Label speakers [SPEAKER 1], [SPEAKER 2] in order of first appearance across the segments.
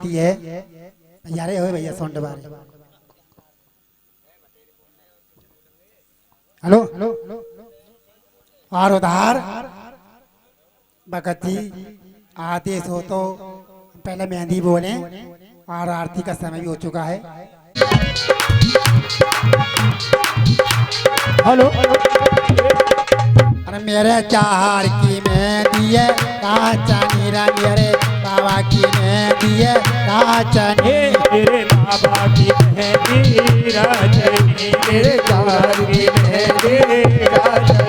[SPEAKER 1] है यारे हो भैया सोंड बारे हेलो और उधार भगत जी आदेश हो तो पहले मेहंदी बोले और आरती का समय भी हो चुका है। हेलो अरे मेरे चार की मेहंदी है कांचनी रानी अरे बाबा की मेहंदी है कांचनी
[SPEAKER 2] मेरे बाबा की मेहंदी राजनी मेरे चार की मेहंदी राजनी।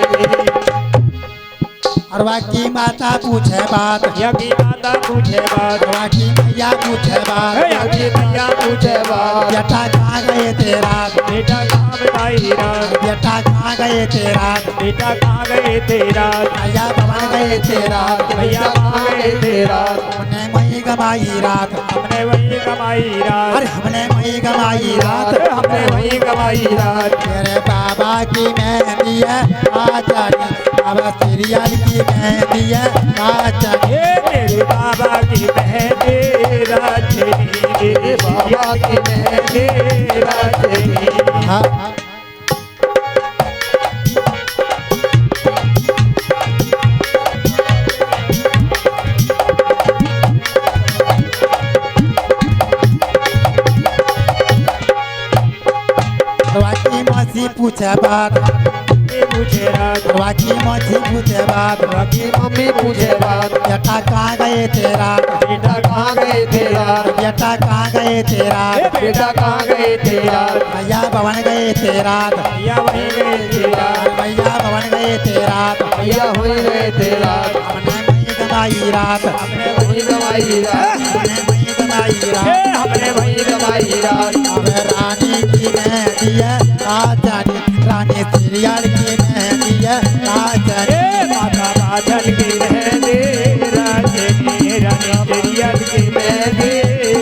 [SPEAKER 1] और बाकी माता पूछे बात
[SPEAKER 2] यकी माता पूछे बात
[SPEAKER 1] बाकी मैया पूछे बात
[SPEAKER 2] यकी मैया पूछे बात
[SPEAKER 1] बेटा कहाँ गए तेरा
[SPEAKER 2] बेटा कहाँ बताई रात
[SPEAKER 1] बेटा कहाँ गए तेरा
[SPEAKER 2] बेटा कहाँ गए तेरा
[SPEAKER 1] भैया बाबा गए तेरा
[SPEAKER 2] भैया कहाँ गए तेरा
[SPEAKER 1] हमने वही कमाई रात
[SPEAKER 2] हमने वही कमाई रात
[SPEAKER 1] अरे हमने वही कमाई रात
[SPEAKER 2] हमने वही कमाई रात।
[SPEAKER 1] तेरे बाबा की मेहंदी है कांचनी बाबा सीरियल की मेहंदी है कांचनी
[SPEAKER 2] मेरे बाबा की मेहंदी राजनी मेरे बाबा की मेहंदी राजनी।
[SPEAKER 1] हाँ बाकी मौसी पूछे बात
[SPEAKER 2] पूछे रात
[SPEAKER 1] बाकी मौसी पूछे बात
[SPEAKER 2] बाकी मम्मी पूछे बात
[SPEAKER 1] बेटा कहाँ गए तेरा
[SPEAKER 2] बेटा कहाँ गए तेरा
[SPEAKER 1] बेटा कहाँ गए तेरा
[SPEAKER 2] बेटा कहाँ गए तेरा
[SPEAKER 1] भैया भवन गए तेरा
[SPEAKER 2] भैया वहीं गए तेरा
[SPEAKER 1] भैया भवन गए तेरा
[SPEAKER 2] भैया वहीं गए तेरा
[SPEAKER 1] हमने वही कमाई रात
[SPEAKER 2] हमने वहीं कमाई रात
[SPEAKER 1] हमने वही कमाई रात
[SPEAKER 2] हमने वहीं कमाई रात।
[SPEAKER 1] अब रानी की मेहंदी है कांचनी रानी सीरियल की मेहंदी है कांचनी
[SPEAKER 2] माता बादल की मेहंदी राजनी रानी सीरियल की मेहंदी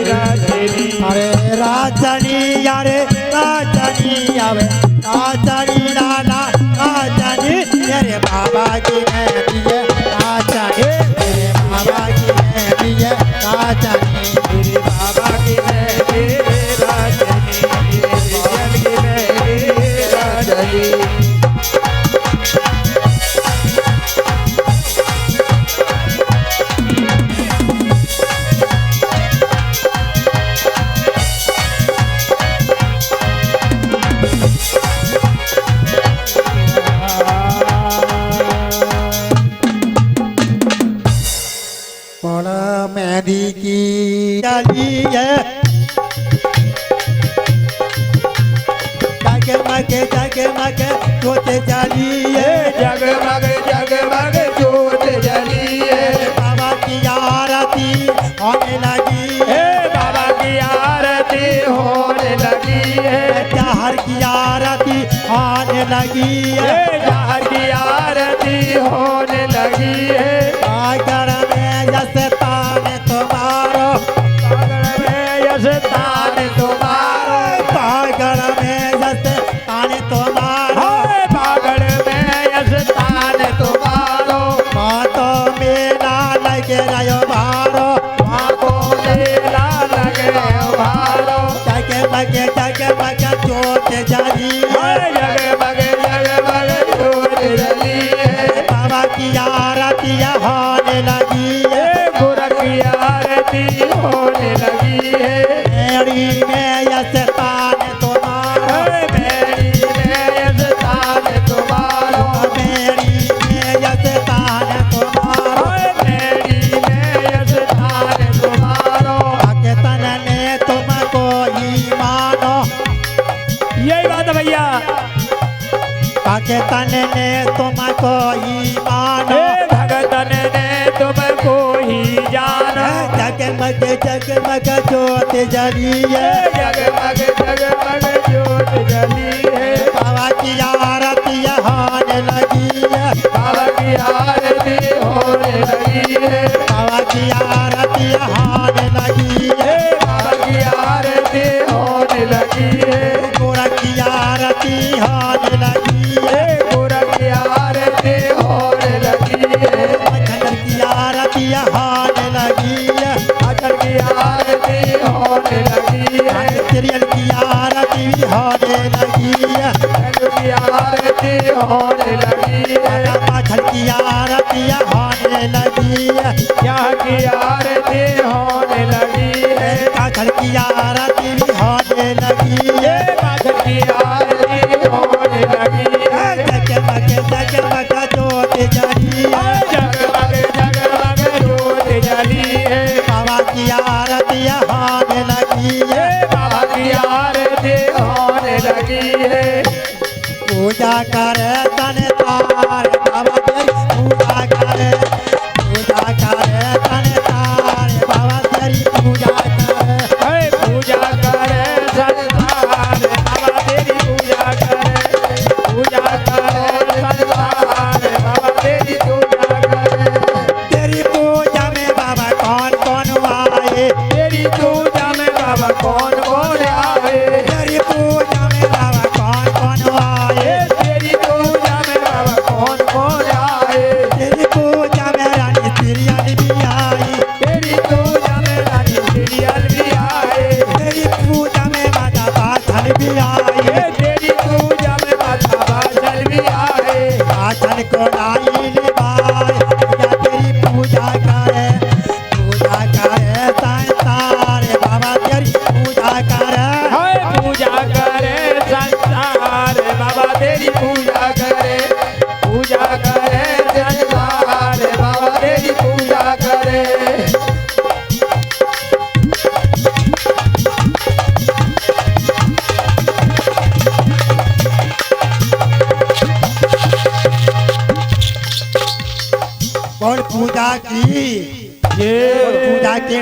[SPEAKER 2] राजनी।
[SPEAKER 1] अरे राजनी यारे कांचनी आवे कांचनी नाना कांचनी तेरे बाबा की मेहंदी है कांचनी तेरे बाबा की मेहंदी है कांचनी
[SPEAKER 2] मेरे बाबा की मेहंदी राजनी मेरे सीरियल की मेहंदी राजनी।
[SPEAKER 1] मेहंदी की डाली है जगमग जोत जली है
[SPEAKER 2] जगमग जगमग जोत जली है
[SPEAKER 1] बाबा की आरती होने लगी
[SPEAKER 2] हे बाबा की आरती होने लगी है
[SPEAKER 1] जहर की आरती होने लगी है
[SPEAKER 2] जहर की आरती होने लगी है
[SPEAKER 1] सागर में यशतान तुम्हारो
[SPEAKER 2] सागर में यशतान तुम्हारो
[SPEAKER 1] सागर में यशतान तुम्हारो
[SPEAKER 2] सागर में यशतान तुम्हारो
[SPEAKER 1] मातो मेला लगे रहो भारो
[SPEAKER 2] मातो मेला लगे भारो
[SPEAKER 1] जगमग जोत जली है
[SPEAKER 2] जगमग जगमग जोत जली है
[SPEAKER 1] बाबा की आरती होने लगी है
[SPEAKER 2] गोरख की आरती होने लगी है
[SPEAKER 1] मेरी में यशतान तुम्हारो
[SPEAKER 2] मेरी में यशतान तुम्हारो
[SPEAKER 1] मेरी में यशतान तुम्हारो
[SPEAKER 2] मेरी में यशतान तुम्हारो
[SPEAKER 1] पाकिस्तान ने तुमको ही मानो
[SPEAKER 2] यही बात है भैया
[SPEAKER 1] पाकिस्तान ने तुमको ही मानो
[SPEAKER 2] भगतन ने तुमको ही जाना
[SPEAKER 1] जगमग जोत जली है
[SPEAKER 2] जगमग जगमग जोत जली है
[SPEAKER 1] बाबा की आरती होने लगी है
[SPEAKER 2] बाबा की आरती होने लगी है
[SPEAKER 1] बाबा की आरती होने लगी है
[SPEAKER 2] बाबा की आरती होने लगी है
[SPEAKER 1] गोरख की आरती होने लगी है
[SPEAKER 2] गोरख की आरती होने लगी है
[SPEAKER 1] खंडर की आरती होने लगी है
[SPEAKER 2] अजर की आरती होने लगी है
[SPEAKER 1] माखन की आरती होने लगी है
[SPEAKER 2] यहाँ की आरती होने लगी है
[SPEAKER 1] माखन की आरती भी होने लगी है
[SPEAKER 2] माखन की आरती होने लगी है
[SPEAKER 1] जगमग जगमग जोत जली है
[SPEAKER 2] जगमग जगमग जोत जली है
[SPEAKER 1] बाबा की आरती होने लगी है
[SPEAKER 2] बाबा की आरती होने लगी है
[SPEAKER 1] पूजा करे तन तार बाबा तेरी पूजा करे तन तार बाबा तेरी पूजा करे
[SPEAKER 2] पूजा करे संसार बाबा तेरी पूजा करे संसार बाबा तेरी पूजा करे
[SPEAKER 1] तेरी पूजा में बाबा कौन कौन आए
[SPEAKER 2] तेरी पूजा में बाबा कौन कौन आए
[SPEAKER 1] तेरी पूजा में बाबा कौन कौन आए
[SPEAKER 2] तेरी पूजा में बाबा कौन कौन आए
[SPEAKER 1] तेरी पूजा में रानी सीरियल भी आई
[SPEAKER 2] तेरी पूजा में रानी सीरियल भी आए
[SPEAKER 1] तेरी पूजा में माता बाछल भी आई
[SPEAKER 2] तेरी पूजा में माता बादल भी आए
[SPEAKER 1] बाछल को लाई बाई या तेरी पूजा करे संसार बाबा तेरी पूजा करे
[SPEAKER 2] पूजा करे संसार बाबा तेरी पूजा करे संसार बाबा तेरी पूजा करे
[SPEAKER 1] और पूजा की
[SPEAKER 2] ये
[SPEAKER 1] पूजा के